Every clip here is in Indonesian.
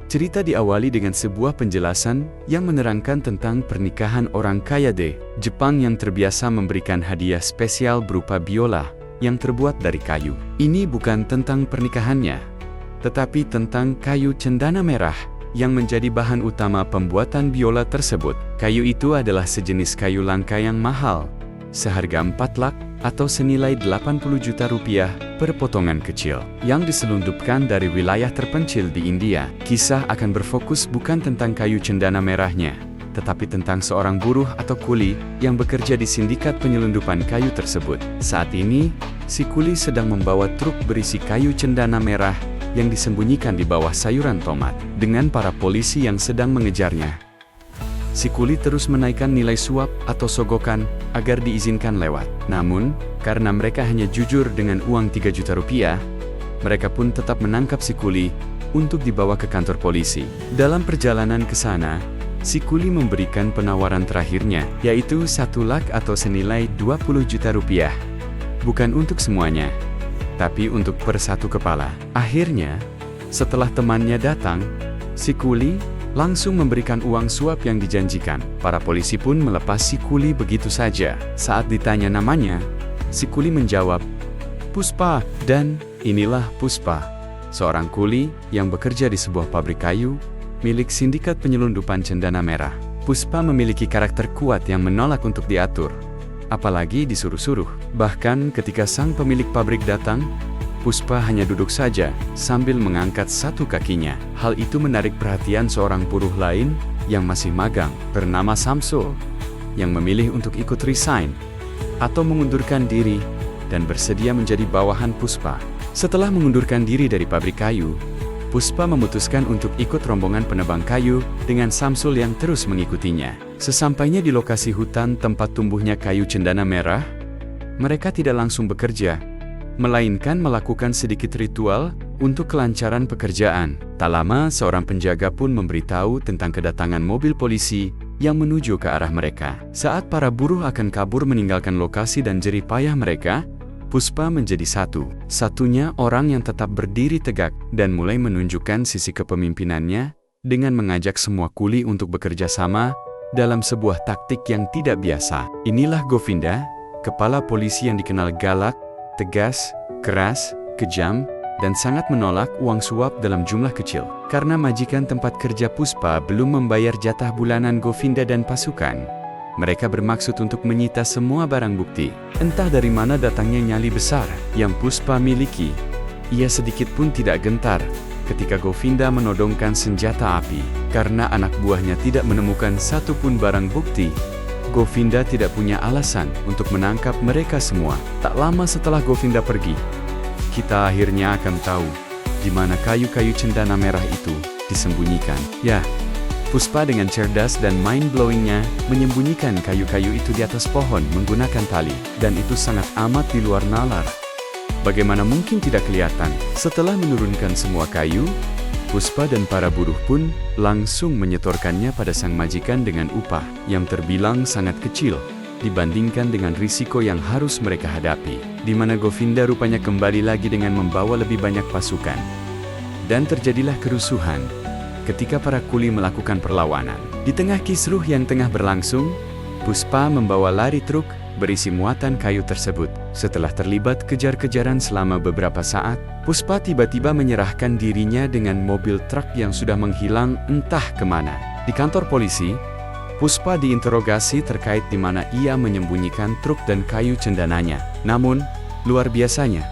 Cerita diawali dengan sebuah penjelasan yang menerangkan tentang pernikahan orang kaya di Jepang yang terbiasa memberikan hadiah spesial berupa biola yang terbuat dari kayu. Ini bukan tentang pernikahannya, tetapi tentang kayu cendana merah yang menjadi bahan utama pembuatan biola tersebut. Kayu itu adalah sejenis kayu langka yang mahal, seharga 4 lak atau senilai 80 juta rupiah per potongan kecil, yang diselundupkan dari wilayah terpencil di India. Kisah akan berfokus bukan tentang kayu cendana merahnya, tetapi tentang seorang buruh atau kuli yang bekerja di sindikat penyelundupan kayu tersebut. Saat ini, si kuli sedang membawa truk berisi kayu cendana merah yang disembunyikan di bawah sayuran tomat. Dengan para polisi yang sedang mengejarnya, si kuli terus menaikkan nilai suap atau sogokan agar diizinkan lewat. Namun, karena mereka hanya jujur dengan uang 3 juta rupiah, mereka pun tetap menangkap si kuli untuk dibawa ke kantor polisi. Dalam perjalanan ke sana, si kuli memberikan penawaran terakhirnya, yaitu 1 lak atau senilai 20 juta rupiah. Bukan untuk semuanya, tapi untuk per satu kepala. Akhirnya, setelah temannya datang, si kuli langsung memberikan uang suap yang dijanjikan. Para polisi pun melepas si kuli begitu saja. Saat ditanya namanya, si kuli menjawab, "Puspa." Dan inilah Puspa, seorang kuli yang bekerja di sebuah pabrik kayu milik sindikat penyelundupan cendana merah. Puspa memiliki karakter kuat yang menolak untuk diatur, apalagi disuruh-suruh. Bahkan ketika sang pemilik pabrik datang, Puspa hanya duduk saja sambil mengangkat satu kakinya. Hal itu menarik perhatian seorang buruh lain yang masih magang, bernama Samsul, yang memilih untuk ikut resign atau mengundurkan diri dan bersedia menjadi bawahan Puspa. Setelah mengundurkan diri dari pabrik kayu, Puspa memutuskan untuk ikut rombongan penebang kayu dengan Samsul yang terus mengikutinya. Sesampainya di lokasi hutan tempat tumbuhnya kayu cendana merah, mereka tidak langsung bekerja, melainkan melakukan sedikit ritual untuk kelancaran pekerjaan. Tak lama, seorang penjaga pun memberitahu tentang kedatangan mobil polisi yang menuju ke arah mereka. Saat para buruh akan kabur meninggalkan lokasi dan jerih payah mereka, Puspa menjadi satu-satunya orang yang tetap berdiri tegak dan mulai menunjukkan sisi kepemimpinannya dengan mengajak semua kuli untuk bekerja sama dalam sebuah taktik yang tidak biasa. Inilah Govinda, kepala polisi yang dikenal galak, tegas, keras, kejam, dan sangat menolak uang suap dalam jumlah kecil. Karena majikan tempat kerja Puspa belum membayar jatah bulanan Govinda dan pasukan, mereka bermaksud untuk menyita semua barang bukti. Entah dari mana datangnya nyali besar yang Puspa miliki, ia sedikit pun tidak gentar ketika Govinda menodongkan senjata api. Karena anak buahnya tidak menemukan satupun barang bukti, Govinda tidak punya alasan untuk menangkap mereka semua. Tak lama setelah Govinda pergi, kita akhirnya akan tahu di mana kayu-kayu cendana merah itu disembunyikan. Ya, Puspa dengan cerdas dan mind-blowingnya menyembunyikan kayu-kayu itu di atas pohon menggunakan tali. Dan itu sangat amat di luar nalar. Bagaimana mungkin tidak kelihatan? Setelah menurunkan semua kayu, Puspa dan para buruh pun langsung menyetorkannya pada sang majikan dengan upah yang terbilang sangat kecil dibandingkan dengan risiko yang harus mereka hadapi. Di mana Govinda rupanya kembali lagi dengan membawa lebih banyak pasukan. Dan terjadilah kerusuhan ketika para kuli melakukan perlawanan. Di tengah kisruh yang tengah berlangsung, Puspa membawa lari truk berisi muatan kayu tersebut. Setelah terlibat kejar-kejaran selama beberapa saat, Puspa tiba-tiba menyerahkan dirinya dengan mobil truk yang sudah menghilang entah kemana. Di kantor polisi, Puspa diinterogasi terkait di mana ia menyembunyikan truk dan kayu cendananya. Namun, luar biasanya,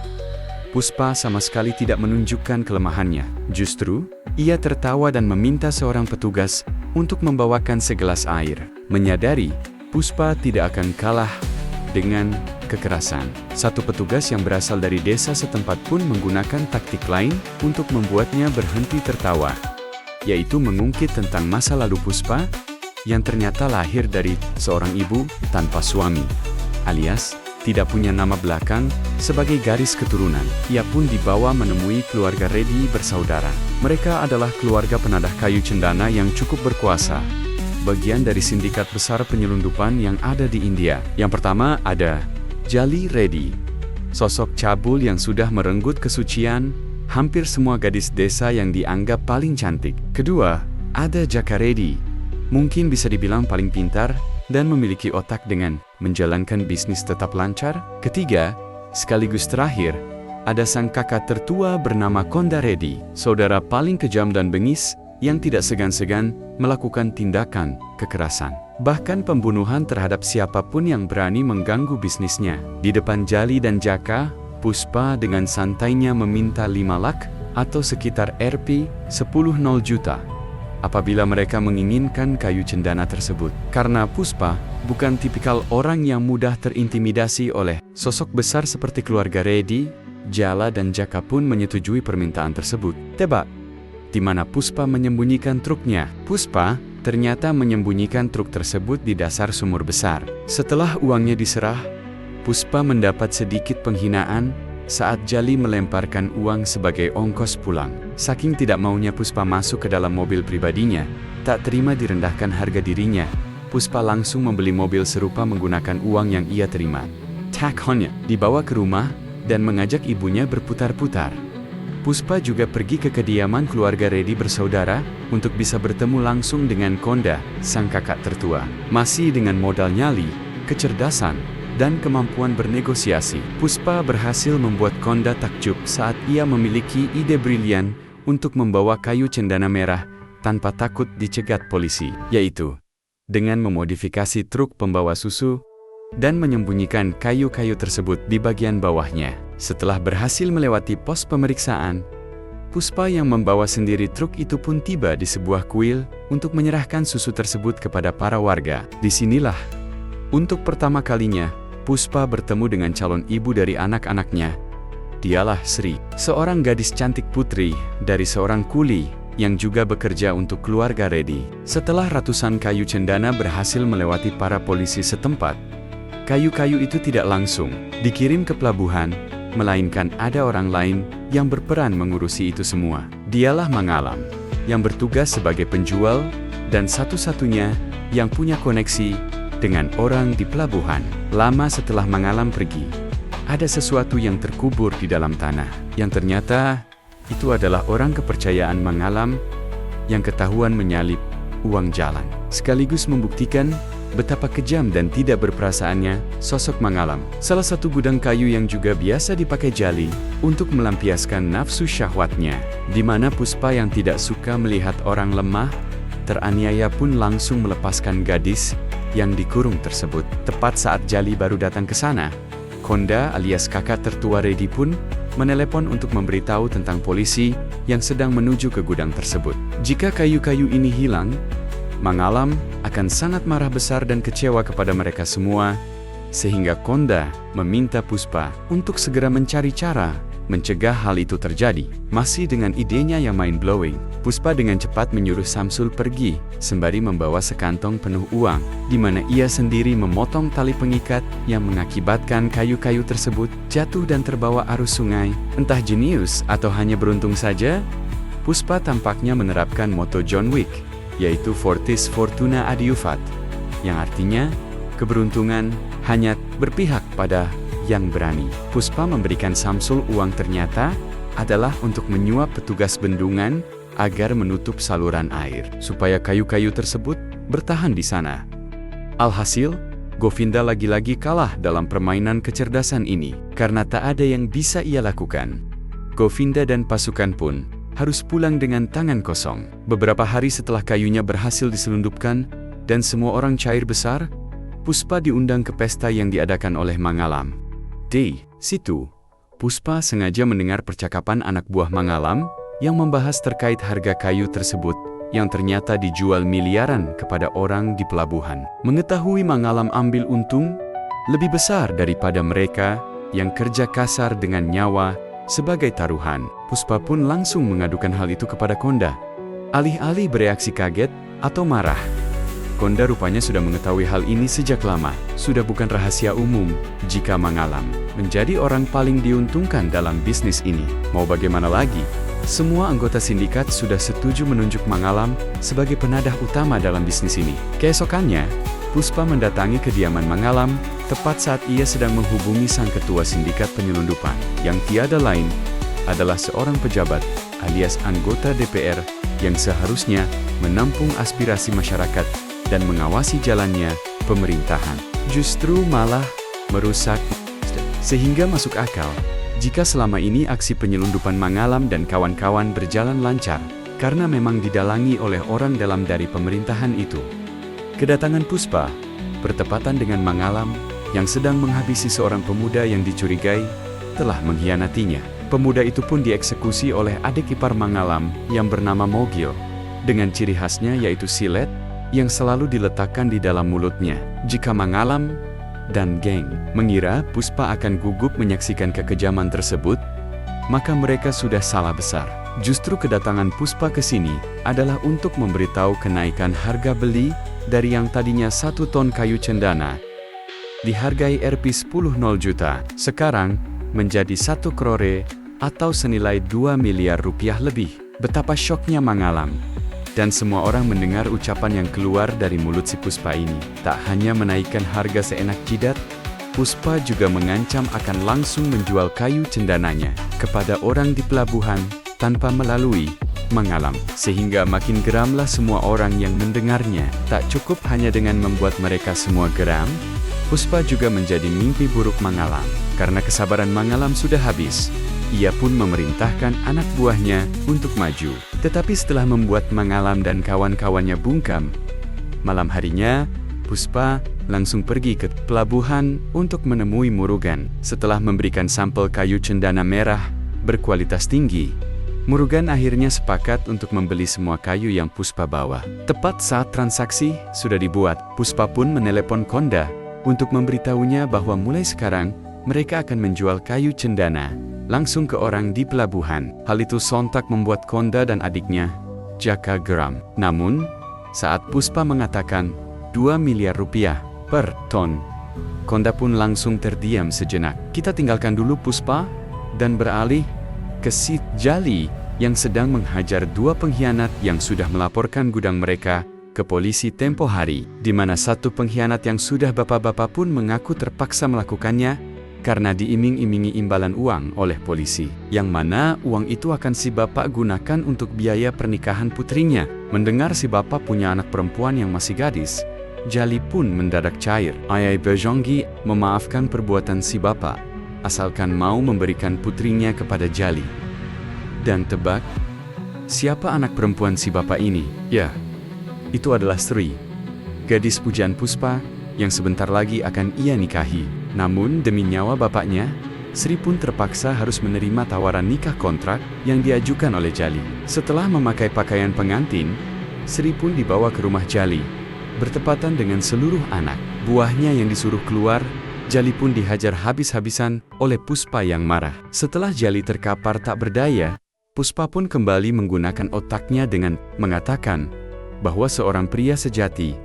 Puspa sama sekali tidak menunjukkan kelemahannya. Justru, ia tertawa dan meminta seorang petugas untuk membawakan segelas air. Menyadari, Puspa tidak akan kalah dengan kekerasan. Satu petugas yang berasal dari desa setempat pun menggunakan taktik lain untuk membuatnya berhenti tertawa, yaitu mengungkit tentang masa lalu Puspa yang ternyata lahir dari seorang ibu tanpa suami, alias tidak punya nama belakang sebagai garis keturunan. Ia pun dibawa menemui keluarga Reddy bersaudara. Mereka adalah keluarga penadah kayu cendana yang cukup berkuasa, bagian dari sindikat besar penyelundupan yang ada di India. Yang pertama ada Jali Reddy, sosok cabul yang sudah merenggut kesucian hampir semua gadis desa yang dianggap paling cantik. Kedua, ada Jaka Reddy. Mungkin bisa dibilang paling pintar dan memiliki otak dengan menjalankan bisnis tetap lancar. Ketiga, sekaligus terakhir, ada sang kakak tertua bernama Konda Reddy, saudara paling kejam dan bengis yang tidak segan-segan melakukan tindakan kekerasan. Bahkan pembunuhan terhadap siapapun yang berani mengganggu bisnisnya. Di depan Jali dan Jaka, Puspa dengan santainya meminta 5 lak atau sekitar Rp 10 juta apabila mereka menginginkan kayu cendana tersebut. Karena Puspa bukan tipikal orang yang mudah terintimidasi oleh sosok besar seperti keluarga Reddy, Jala dan Jaka pun menyetujui permintaan tersebut. Tebak, di mana Puspa menyembunyikan truknya? Puspa ternyata menyembunyikan truk tersebut di dasar sumur besar. Setelah uangnya diserah, Puspa mendapat sedikit penghinaan saat Jali melemparkan uang sebagai ongkos pulang. Saking tidak maunya Puspa masuk ke dalam mobil pribadinya, tak terima direndahkan harga dirinya, Puspa langsung membeli mobil serupa menggunakan uang yang ia terima. Takhonnya dibawa ke rumah dan mengajak ibunya berputar-putar. Puspa juga pergi ke kediaman keluarga Reddy bersaudara untuk bisa bertemu langsung dengan Konda, sang kakak tertua. Masih dengan modal nyali, kecerdasan, dan kemampuan bernegosiasi, Puspa berhasil membuat Konda takjub saat ia memiliki ide brilian untuk membawa kayu cendana merah tanpa takut dicegat polisi, yaitu dengan memodifikasi truk pembawa susu dan menyembunyikan kayu-kayu tersebut di bagian bawahnya. Setelah berhasil melewati pos pemeriksaan, Puspa yang membawa sendiri truk itu pun tiba di sebuah kuil untuk menyerahkan susu tersebut kepada para warga. Disinilah, untuk pertama kalinya, Puspa bertemu dengan calon ibu dari anak-anaknya. Dialah Sri, seorang gadis cantik putri dari seorang kuli yang juga bekerja untuk keluarga Reddy. Setelah ratusan kayu cendana berhasil melewati para polisi setempat, kayu-kayu itu tidak langsung dikirim ke pelabuhan, melainkan ada orang lain yang berperan mengurusi itu semua. Dialah Mangalam, yang bertugas sebagai penjual dan satu-satunya yang punya koneksi dengan orang di pelabuhan. Lama setelah Mangalam pergi, ada sesuatu yang terkubur di dalam tanah, yang ternyata itu adalah orang kepercayaan Mangalam yang ketahuan menyalip uang jalan, sekaligus membuktikan betapa kejam dan tidak berperasaannya sosok Mangalam. Salah satu gudang kayu yang juga biasa dipakai Jali untuk melampiaskan nafsu syahwatnya, di mana Puspa yang tidak suka melihat orang lemah teraniaya pun langsung melepaskan gadis yang dikurung tersebut. Tepat saat Jali baru datang ke sana, Konda alias kakak tertua Reddy pun menelepon untuk memberitahu tentang polisi yang sedang menuju ke gudang tersebut. Jika kayu-kayu ini hilang, Mangalam akan sangat marah besar dan kecewa kepada mereka semua, sehingga Konda meminta Puspa untuk segera mencari cara mencegah hal itu terjadi. Masih dengan idenya yang mind-blowing, Puspa dengan cepat menyuruh Samsul pergi, sembari membawa sekantong penuh uang, di mana ia sendiri memotong tali pengikat yang mengakibatkan kayu-kayu tersebut jatuh dan terbawa arus sungai. Entah jenius atau hanya beruntung saja, Puspa tampaknya menerapkan moto John Wick, yaitu Fortis Fortuna Adiuvat, yang artinya keberuntungan hanya berpihak pada yang berani. Puspa memberikan Samsul uang ternyata adalah untuk menyuap petugas bendungan agar menutup saluran air, supaya kayu-kayu tersebut bertahan di sana. Alhasil, Govinda lagi-lagi kalah dalam permainan kecerdasan ini, karena tak ada yang bisa ia lakukan. Govinda dan pasukan pun harus pulang dengan tangan kosong. Beberapa hari setelah kayunya berhasil diselundupkan dan semua orang cair besar, Puspa diundang ke pesta yang diadakan oleh Mangalam. Di situ, Puspa sengaja mendengar percakapan anak buah Mangalam yang membahas terkait harga kayu tersebut yang ternyata dijual miliaran kepada orang di pelabuhan. Mengetahui Mangalam ambil untung lebih besar daripada mereka yang kerja kasar dengan nyawa sebagai taruhan, Puspa pun langsung mengadukan hal itu kepada Konda. Alih-alih bereaksi kaget atau marah, Konda rupanya sudah mengetahui hal ini sejak lama. Sudah bukan rahasia umum jika Mangalam menjadi orang paling diuntungkan dalam bisnis ini. Mau bagaimana lagi? Semua anggota sindikat sudah setuju menunjuk Mangalam sebagai penadah utama dalam bisnis ini. Keesokannya, Puspa mendatangi kediaman Mangalam tepat saat ia sedang menghubungi sang ketua sindikat penyelundupan, yang tiada lain adalah seorang pejabat, alias anggota DPR, yang seharusnya menampung aspirasi masyarakat dan mengawasi jalannya pemerintahan. Justru malah merusak, sehingga masuk akal jika selama ini aksi penyelundupan Mangalam dan kawan-kawan berjalan lancar, karena memang didalangi oleh orang dalam dari pemerintahan itu. Kedatangan Puspa bertepatan dengan Mangalam yang sedang menghabisi seorang pemuda yang dicurigai telah mengkhianatinya. Pemuda itu pun dieksekusi oleh adik ipar Mangalam yang bernama Mogil, dengan ciri khasnya yaitu silet yang selalu diletakkan di dalam mulutnya. Jika Mangalam dan geng mengira Puspa akan gugup menyaksikan kekejaman tersebut, maka mereka sudah salah besar. Justru kedatangan Puspa ke sini adalah untuk memberitahu kenaikan harga beli dari yang tadinya 1 ton kayu cendana dihargai Rp10 juta, sekarang menjadi 1 crore atau senilai 2 miliar rupiah lebih. Betapa syoknya Mangalam dan semua orang mendengar ucapan yang keluar dari mulut si Puspa ini. Tak hanya menaikkan harga seenak jidat, Puspa juga mengancam akan langsung menjual kayu cendananya kepada orang di pelabuhan tanpa melalui Mangalam. Sehingga makin geramlah semua orang yang mendengarnya. Tak cukup hanya dengan membuat mereka semua geram, Puspa juga menjadi mimpi buruk Mangalam. Karena kesabaran Mangalam sudah habis, ia pun memerintahkan anak buahnya untuk maju. Tetapi setelah membuat Mangalam dan kawan-kawannya bungkam, malam harinya, Puspa langsung pergi ke pelabuhan untuk menemui Murugan. Setelah memberikan sampel kayu cendana merah berkualitas tinggi, Murugan akhirnya sepakat untuk membeli semua kayu yang Puspa bawa. Tepat saat transaksi sudah dibuat, Puspa pun menelepon Konda untuk memberitahunya bahwa mulai sekarang mereka akan menjual kayu cendana langsung ke orang di pelabuhan. Hal itu sontak membuat Konda dan adiknya, Jaka, geram. Namun, saat Puspa mengatakan 2 miliar rupiah per ton, Konda pun langsung terdiam sejenak. Kita tinggalkan dulu Puspa dan beralih ke si Jali yang sedang menghajar 2 pengkhianat yang sudah melaporkan gudang mereka ke polisi tempo hari, di mana satu pengkhianat yang sudah bapak-bapak pun mengaku terpaksa melakukannya karena diiming-imingi imbalan uang oleh polisi, yang mana uang itu akan si bapak gunakan untuk biaya pernikahan putrinya. Mendengar si bapak punya anak perempuan yang masih gadis, Jali pun mendadak cair. Ayai Bejonggi memaafkan perbuatan si bapak, asalkan mau memberikan putrinya kepada Jali. Dan tebak, siapa anak perempuan si bapak ini? Ya, itu adalah Sri, gadis pujaan Puspa yang sebentar lagi akan ia nikahi. Namun demi nyawa bapaknya, Sri pun terpaksa harus menerima tawaran nikah kontrak yang diajukan oleh Jali. Setelah memakai pakaian pengantin, Sri pun dibawa ke rumah Jali, bertepatan dengan seluruh anak buahnya yang disuruh keluar. Jali pun dihajar habis-habisan oleh Puspa yang marah. Setelah Jali terkapar tak berdaya, Puspa pun kembali menggunakan otaknya dengan mengatakan bahwa seorang pria sejati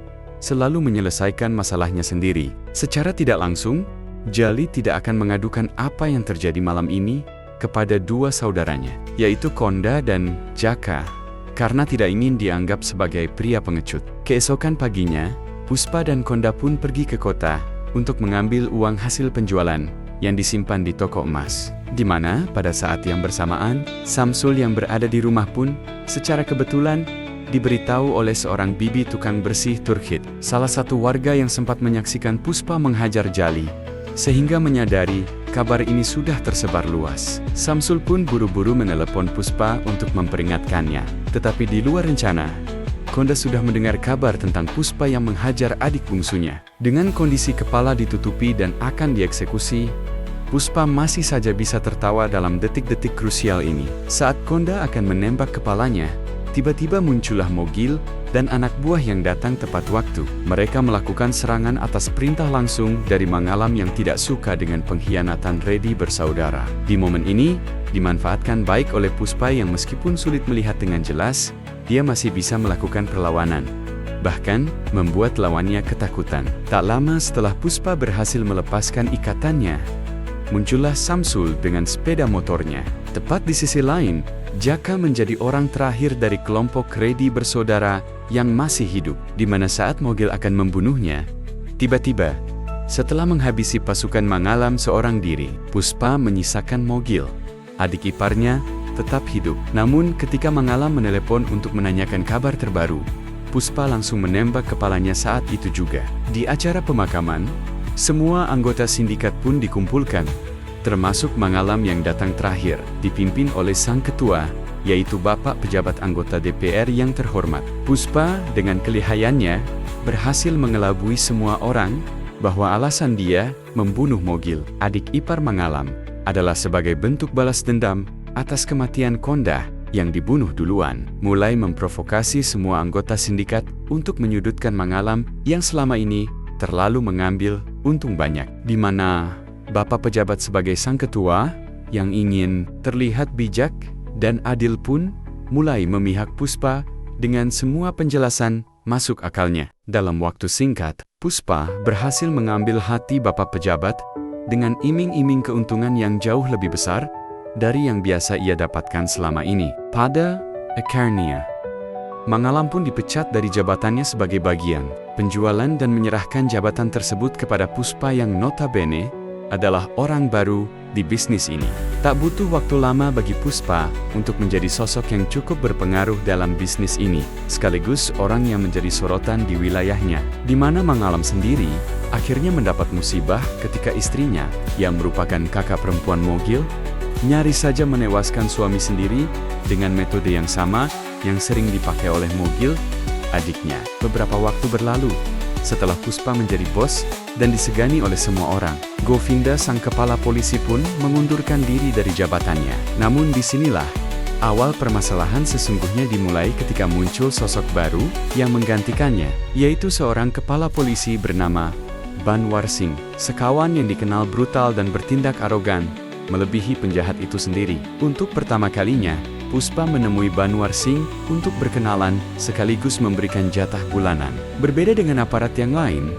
selalu menyelesaikan masalahnya sendiri. Secara tidak langsung, Jali tidak akan mengadukan apa yang terjadi malam ini kepada 2 saudaranya, yaitu Konda dan Jaka, karena tidak ingin dianggap sebagai pria pengecut. Keesokan paginya, Puspa dan Konda pun pergi ke kota untuk mengambil uang hasil penjualan yang disimpan di toko emas, di mana pada saat yang bersamaan, Samsul yang berada di rumah pun secara kebetulan diberitahu oleh seorang bibi tukang bersih Turkhid, salah satu warga yang sempat menyaksikan Puspa menghajar Jali, sehingga menyadari kabar ini sudah tersebar luas. Samsul pun buru-buru menelepon Puspa untuk memperingatkannya. Tetapi di luar rencana, Konda sudah mendengar kabar tentang Puspa yang menghajar adik bungsunya. Dengan kondisi kepala ditutupi dan akan dieksekusi, Puspa masih saja bisa tertawa dalam detik-detik krusial ini. Saat Konda akan menembak kepalanya, tiba-tiba muncullah Mogil dan anak buah yang datang tepat waktu. Mereka melakukan serangan atas perintah langsung dari Mangalam yang tidak suka dengan pengkhianatan Redi bersaudara. Di momen ini, dimanfaatkan baik oleh Puspa yang meskipun sulit melihat dengan jelas, dia masih bisa melakukan perlawanan, bahkan membuat lawannya ketakutan. Tak lama setelah Puspa berhasil melepaskan ikatannya, muncullah Samsul dengan sepeda motornya. Tepat di sisi lain, Jaka menjadi orang terakhir dari kelompok Redi bersaudara yang masih hidup, di mana saat Mogil akan membunuhnya, tiba-tiba, setelah menghabisi pasukan Mangalam seorang diri, Puspa menyisakan Mogil, adik iparnya, tetap hidup. Namun ketika Mangalam menelepon untuk menanyakan kabar terbaru, Puspa langsung menembak kepalanya saat itu juga. Di acara pemakaman, semua anggota sindikat pun dikumpulkan, termasuk Mangalam yang datang terakhir, dipimpin oleh sang ketua, yaitu Bapak Pejabat Anggota DPR yang terhormat. Puspa, dengan kelihayannya, berhasil mengelabui semua orang bahwa alasan dia membunuh Mogil, adik ipar Mangalam, adalah sebagai bentuk balas dendam atas kematian Kondah yang dibunuh duluan. Mulai memprovokasi semua anggota sindikat untuk menyudutkan Mangalam yang selama ini terlalu mengambil untung banyak. Di mana Bapak Pejabat sebagai sang ketua yang ingin terlihat bijak dan adil pun mulai memihak Puspa dengan semua penjelasan masuk akalnya. Dalam waktu singkat, Puspa berhasil mengambil hati Bapak Pejabat dengan iming-iming keuntungan yang jauh lebih besar dari yang biasa ia dapatkan selama ini. Pada akhirnya, Mangalam pun dipecat dari jabatannya sebagai bagian penjualan dan menyerahkan jabatan tersebut kepada Puspa yang notabene adalah orang baru di bisnis ini. Tak butuh waktu lama bagi Puspa untuk menjadi sosok yang cukup berpengaruh dalam bisnis ini, sekaligus orang yang menjadi sorotan di wilayahnya, di mana Mangalam sendiri akhirnya mendapat musibah ketika istrinya, yang merupakan kakak perempuan Mogil, nyaris saja menewaskan suami sendiri dengan metode yang sama yang sering dipakai oleh Mogil, adiknya. Beberapa waktu berlalu, setelah Puspa menjadi bos dan disegani oleh semua orang, Govinda sang kepala polisi pun mengundurkan diri dari jabatannya. Namun disinilah awal permasalahan sesungguhnya dimulai ketika muncul sosok baru yang menggantikannya, yaitu seorang kepala polisi bernama Banwar Singh, sekawan yang dikenal brutal dan bertindak arogan, melebihi penjahat itu sendiri. Untuk pertama kalinya, Puspa menemui Banwar Singh untuk berkenalan sekaligus memberikan jatah bulanan. Berbeda dengan aparat yang lain,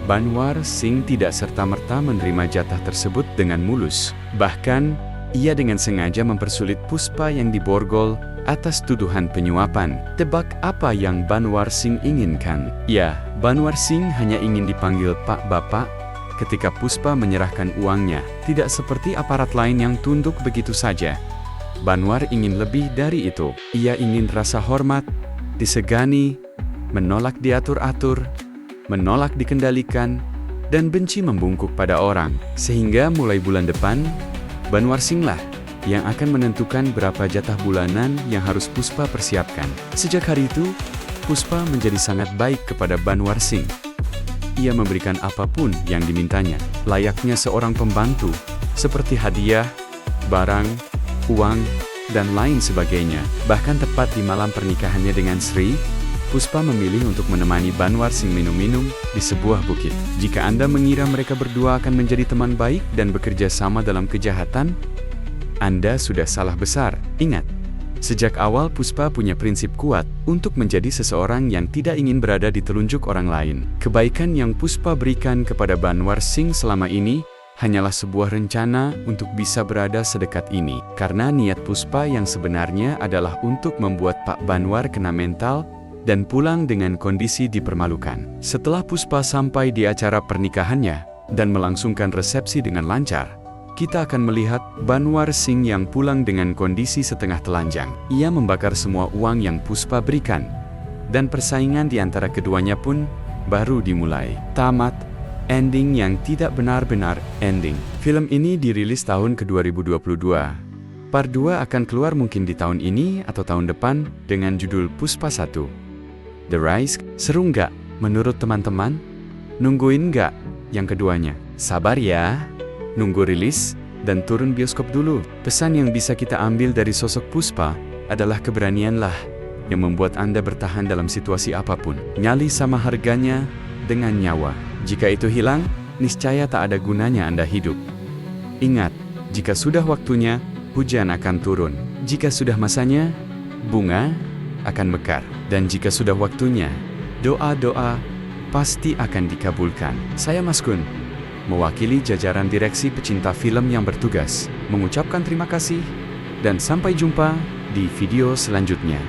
Banwar Singh tidak serta-merta menerima jatah tersebut dengan mulus. Bahkan, ia dengan sengaja mempersulit Puspa yang diborgol atas tuduhan penyuapan. Tebak apa yang Banwar Singh inginkan? Ya, Banwar Singh hanya ingin dipanggil Pak Bapak ketika Puspa menyerahkan uangnya. Tidak seperti aparat lain yang tunduk begitu saja. Banwar ingin lebih dari itu. Ia ingin rasa hormat, disegani, menolak diatur-atur, menolak dikendalikan, dan benci membungkuk pada orang. Sehingga mulai bulan depan, Banwar Singh lah yang akan menentukan berapa jatah bulanan yang harus Puspa persiapkan. Sejak hari itu, Puspa menjadi sangat baik kepada Banwar Singh. Ia memberikan apapun yang dimintanya, layaknya seorang pembantu, seperti hadiah, barang, uang, dan lain sebagainya. Bahkan tepat di malam pernikahannya dengan Sri, Puspa memilih untuk menemani Banwar Singh minum-minum di sebuah bukit. Jika Anda mengira mereka berdua akan menjadi teman baik dan bekerja sama dalam kejahatan, Anda sudah salah besar. Ingat, sejak awal Puspa punya prinsip kuat untuk menjadi seseorang yang tidak ingin berada di telunjuk orang lain. Kebaikan yang Puspa berikan kepada Banwar Singh selama ini hanyalah sebuah rencana untuk bisa berada sedekat ini. Karena niat Puspa yang sebenarnya adalah untuk membuat Pak Banwar kena mental dan pulang dengan kondisi dipermalukan. Setelah Puspa sampai di acara pernikahannya dan melangsungkan resepsi dengan lancar, kita akan melihat Banwar Singh yang pulang dengan kondisi setengah telanjang. Ia membakar semua uang yang Puspa berikan, dan persaingan di antara keduanya pun baru dimulai. Tamat. Ending yang tidak benar-benar ending. Film ini dirilis tahun ke-2022. Part 2 akan keluar mungkin di tahun ini atau tahun depan dengan judul Puspa 1. The Rise, seru nggak menurut teman-teman? Nungguin nggak yang keduanya? Sabar ya, nunggu rilis dan turun bioskop dulu. Pesan yang bisa kita ambil dari sosok Puspa adalah keberanianlah yang membuat Anda bertahan dalam situasi apapun. Nyali sama harganya dengan nyawa. Jika itu hilang, niscaya tak ada gunanya Anda hidup. Ingat, jika sudah waktunya, hujan akan turun. Jika sudah masanya, bunga akan mekar. Dan jika sudah waktunya, doa-doa pasti akan dikabulkan. Saya Mas Kun, mewakili jajaran direksi pecinta film yang bertugas, mengucapkan terima kasih, dan sampai jumpa di video selanjutnya.